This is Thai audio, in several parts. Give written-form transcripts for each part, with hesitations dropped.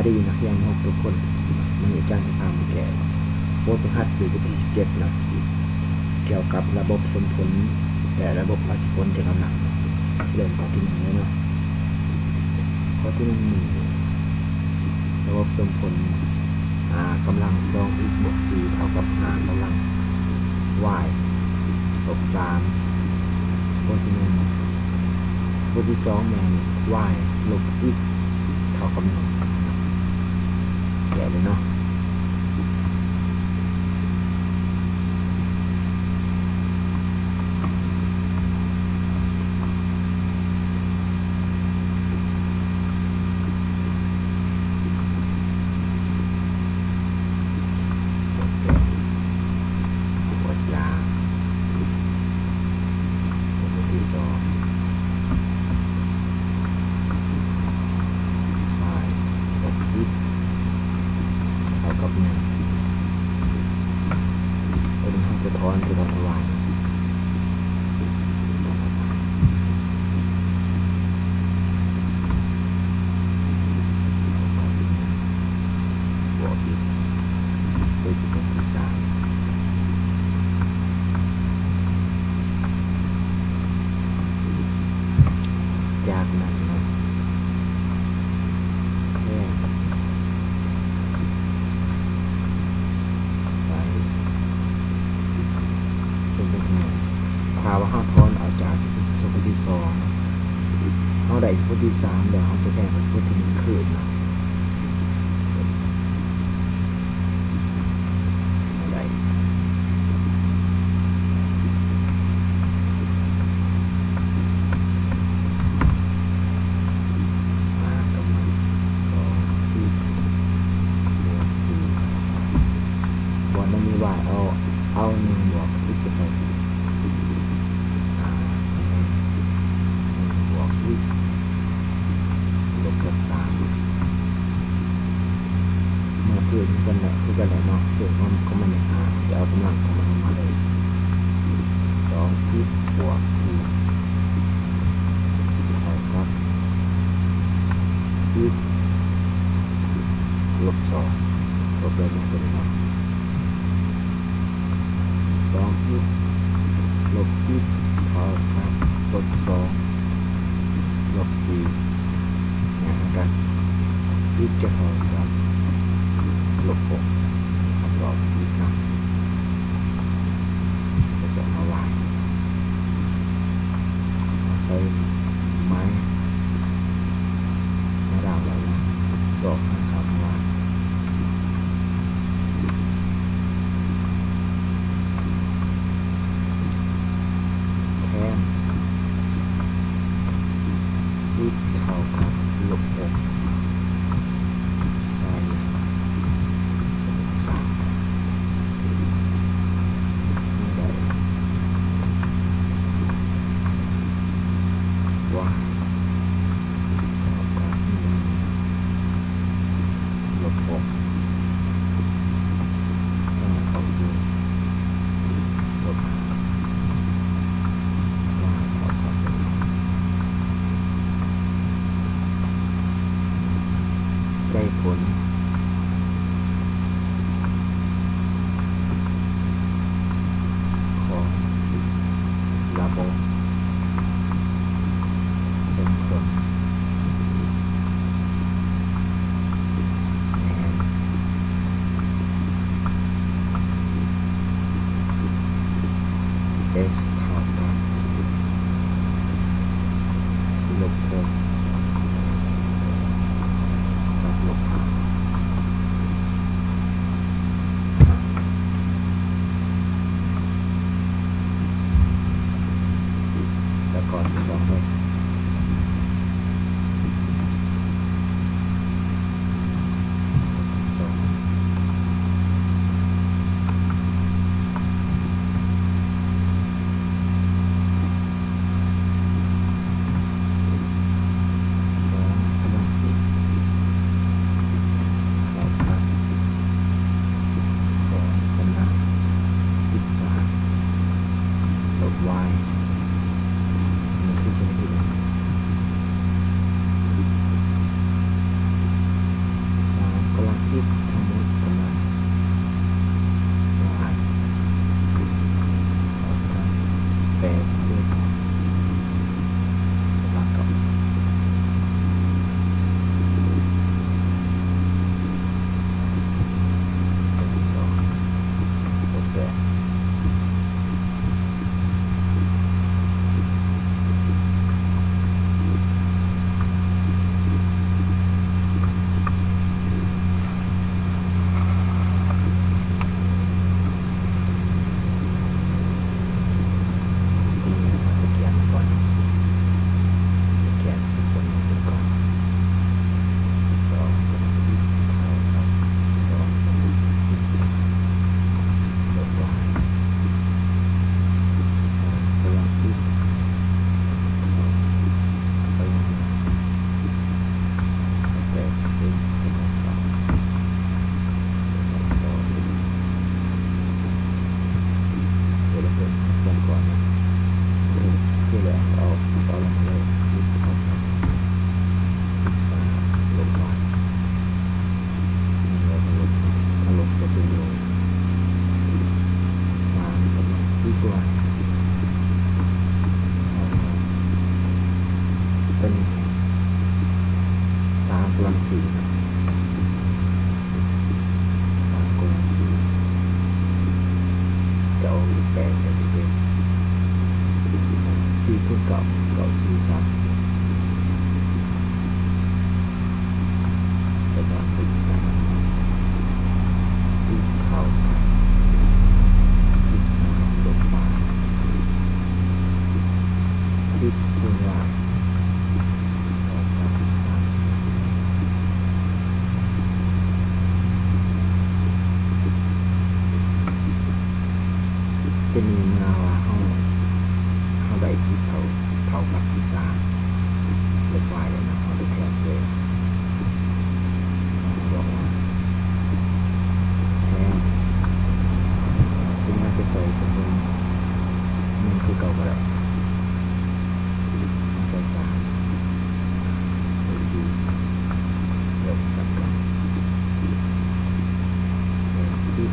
ดีนักเรียนทุกคนมันอาจารย์จะพามาแก้บทหัดอยู่ที่17นะเกี่ยวกับระบบสมผลแต่ระบบภาษีผลจะกำลังเริ่มข้อที่1แล้วเนาะข้อที่1ระบบสมผลกำลัง2 x บวก4เท่ากับ5กำลัง y ลบ3ข้อที่1ข้อที่2แม่น y ลบ x เท่ากับ1แก่เลยเนาะจากนั้นเนาะแค่ไปสมมติถ้าว่าเราถอนออกจากสมมติที่2เราได้สมมติที่3เดี๋ยวเราจะแก้เป็นสมมติที่1คืนเนาะเอา1 บวก x ไปใส่1 บวก x ลบกับ3เมื่อเกิดกันแหละเนาะเกิดมันก็มันจะเอากำลังของมันมาเลย2 x บวก4เท่ากับ x ลบ2ลบเลยมันเป็นเนาะ2 x ลบ x เท่ากับลบ2ลบ4นะครับ x จะเท่ากับลบ6คำตอบ x นะจะส่งมาวางใส่ไม้ดาวแล้วนะ2นะครับวางx เท่ากับลบ6ใส่สมมติ3ได้ว่าเท่ากับ1ลบ6ใส่เข้าดูลบ5ได้ผลของระบบสมผลS เท่ากับลบ6กับลบ5 กำลังสี่นะ3กำลังสี่จะเอาอีก8จะเป็น4คูณ9 9 4 30จะต้องติดกันติดเข้า13ลบมาติดคูณว่าจะมีเมื่อว่าเขาได้ที่เท่ากับ13ลบ y เลยนะเขาได้แทนเลยบอกว่าแทนเป็นงานจะใส่เป็นมันคือเก่าก็ได้ใส่3ใส่4ลบสักกันที่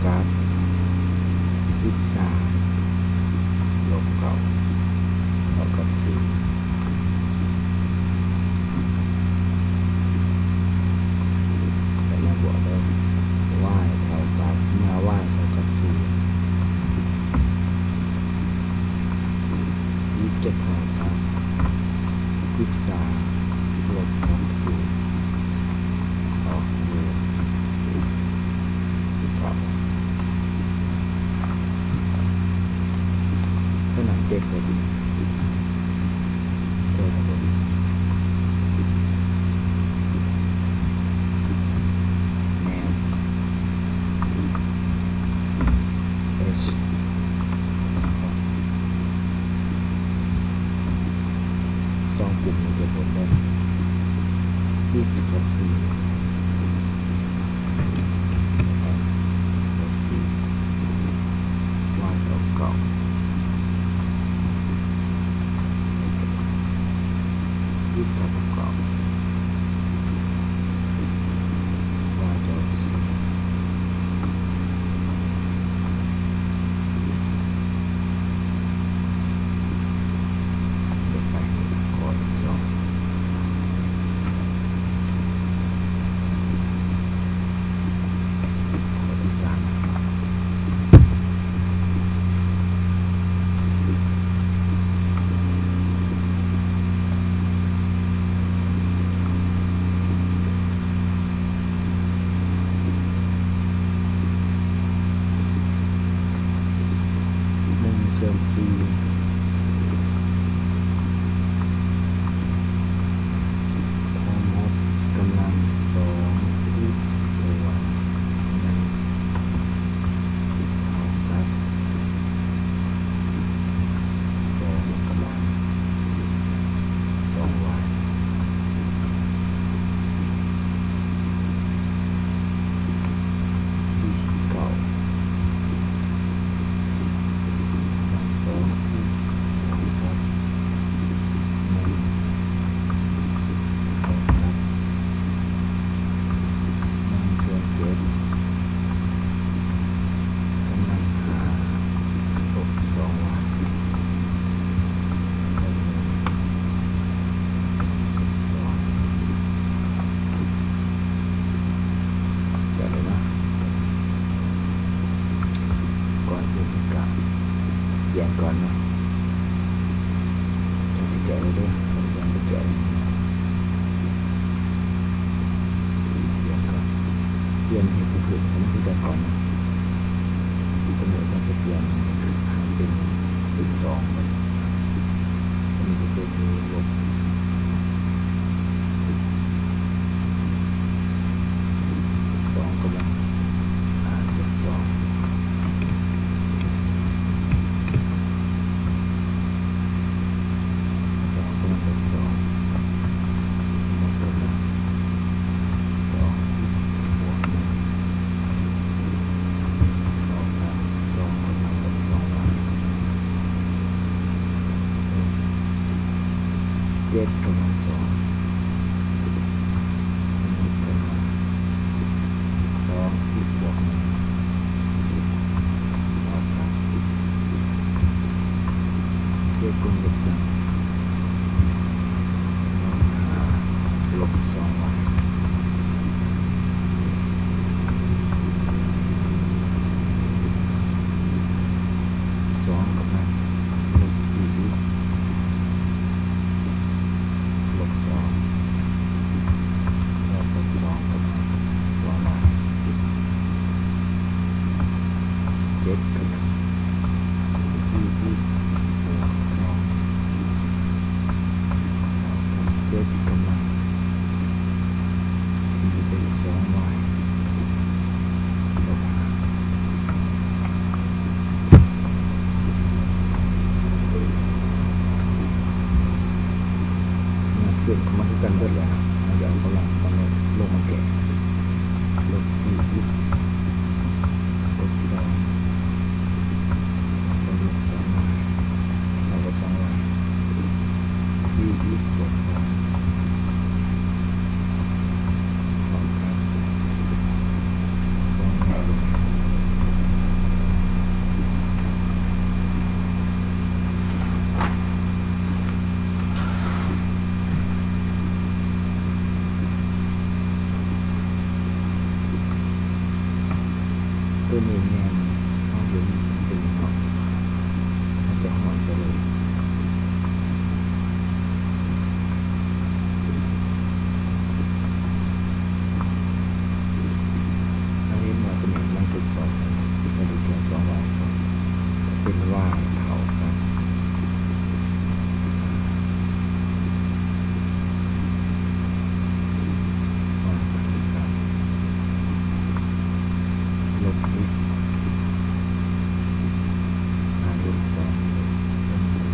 กับ13ลบเก้าเท่ากับ4แต่มาบวกแล้ว y เท่ากับเมื่อ y เท่ากับ4จะเท่ากับ13ลบ4ออกอยู่สนามเด็กพอดีเจอพอดีแมว H สองกลุ่มนี้จะผลได้ที่กับ4ยึดกับประกอบว่าจะเดินไปข้อที่2ข้อที่3ส่วน4ทั้งหมดกำลัง2ที่ตัว1เท่ากับ2กำลัง2y 49เปลี่ยนก่อนเนาะจะแกะเลยด้วยจะแกะเปลี่ยนก่อนเปลี่ยนให้ผู้อื่นเขาไม่รู้จักก่อนกำหนดจะเปลี่ยนเป็น2มันจะเป็นลบ2กำลังลบ27กำลัง2ที่บวก1เท่ากับ7คูณลบ1ลบ2y 2กำลังลบ4ลบ2แล้วก็2กำลัง2y 7กำลัง4บวก27กำลังเป็น2y ลบ5เปลี่ยนมาที่กันเบิดแล้วเราจะเอากำลังมาลงมาแกะลบ4ลบ2ลบ2y แล้วก็2y 4บวก2เท่ากับ2y ลบ ตัวนี้แมนห้องเย็นเป็นห้องมันจะห่อนไปเลยอันนี้มาเป็นมันเป็นสองมันเป็นแค่2 วันเป็นว่าเผาครับลบอีกลูก2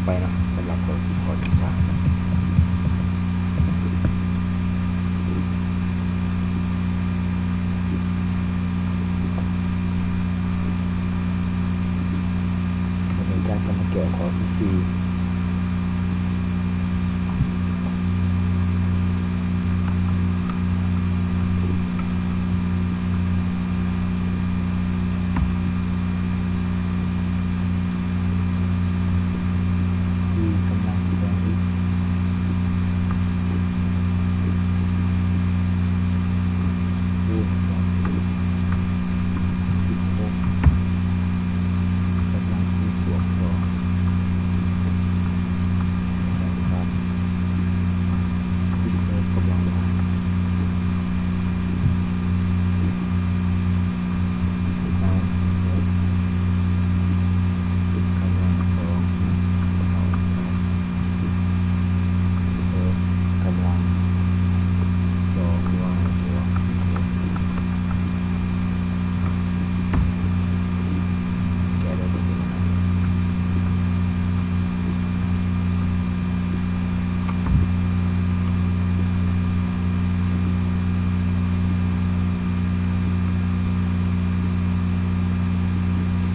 ไปเนาะสำหรับบทข้อที่3วันนี้การจะมาแก้ข้อที่4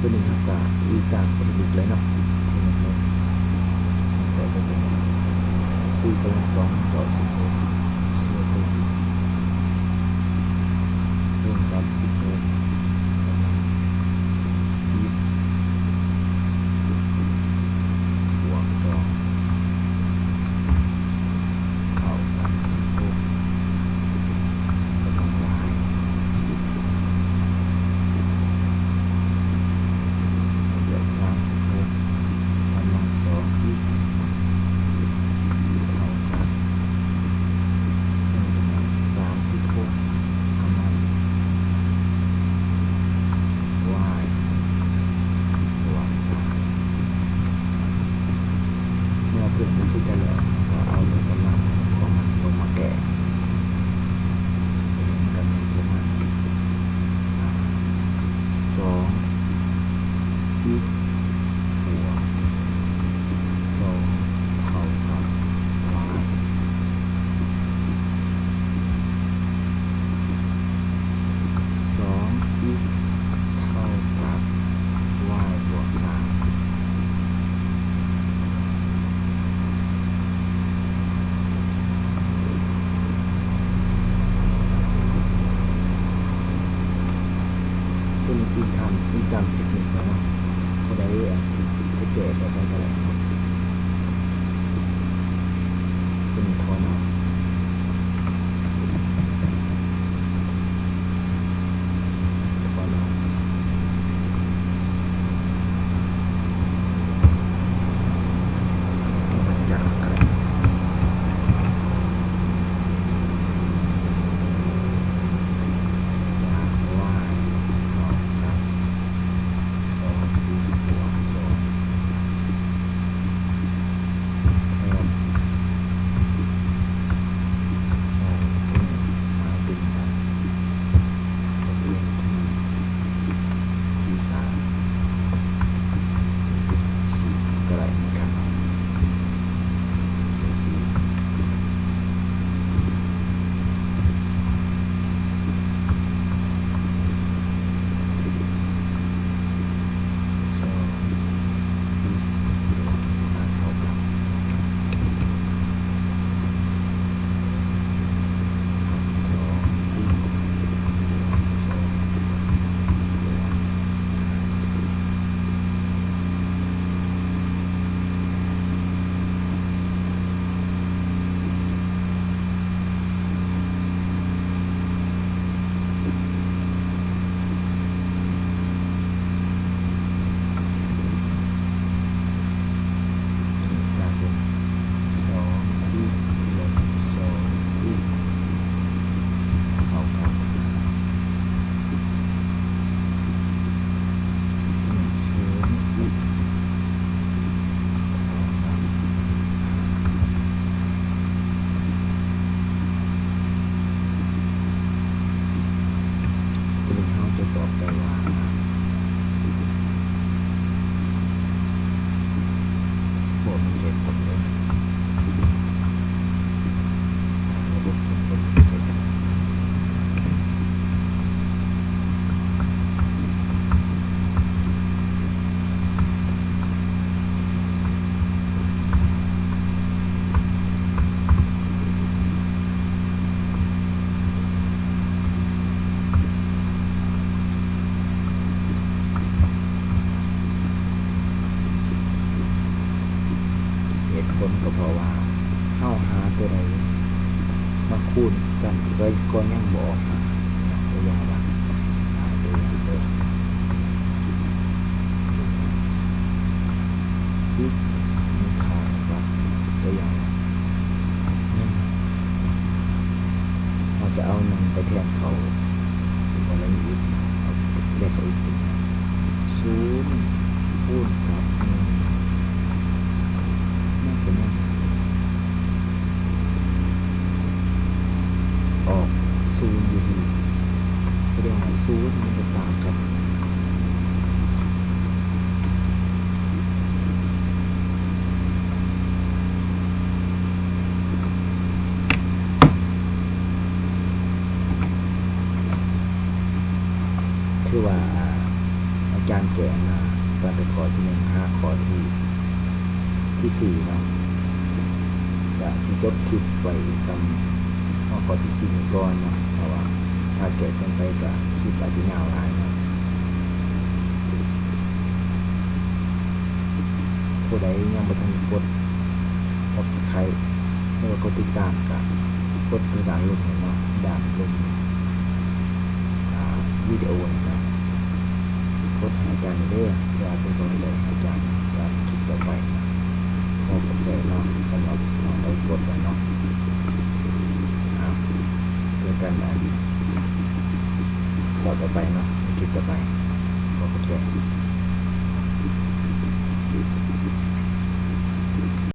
ตัวนี้ครับก็อีกการปฏิบัติเลยเนาะใส่ไปเลย4 กำลัง 2 ต่อ 16เชื่อตัวรวมกับ16กำลัง20บวก2เท่ากับ16กำลัง y เดี๋ยว36กำลัง2อีกเท่ากับ36กำลัง y บวก3เมื่อเพื่อนมันคือกันแล้วก็เอายกกำลังของมันลงมาแก้กันในประมาณ2อีกบวก2เท่ากับ y 2อีกเท่ากับ y บวก3เป็นอีกคำอีกจำเทคนิคแล้วเนาะเขาได้จะแก้ไปได้เท่าไหร่เป็นทอนเอาทอนเอามันจะอะไรว่า y เท่ากับ ตัวใดมาคูณกันก็ยังบออกนะตัวอย่างว่าตัวอย่างเดิมที่มีค่าว่าตัวอย่างเราจะเอาหนึ่งไปแทนเขาหรือว่าอะไรอีกเอาเลขเขาอีกศูนย์คูณกับหนึ่งนั่นเป็นยังออกศูนย์อยู่ดีแสดงว่าศูนย์มันจะต่างกับคือว่าอาจารย์แก่มาตอนไปขอที่หนึ่งขอที่สี่เนาะจะที่จบคลิปไว้ซ้ำขอที่สี่ก่อนเนาะเพราะว่าถ้าแก่เกินไปก็คลิปอาจจะยาวหลายเนาะผู้ใดยังไม่ทันกด Subscribe หรือว่ากดติดตามก็กดกระดานลงเนาะด่านลงวิดีโอนะครับกดให้อาจารย์เด้อเพื่อเป็นกำลังใจให้อาจารย์การคลิปต่อไปขอบคุณเนาะสำหรับน้องได้กดเนาะเจอกันต่อไปเนาะคลิปต่อไปขอบคุณ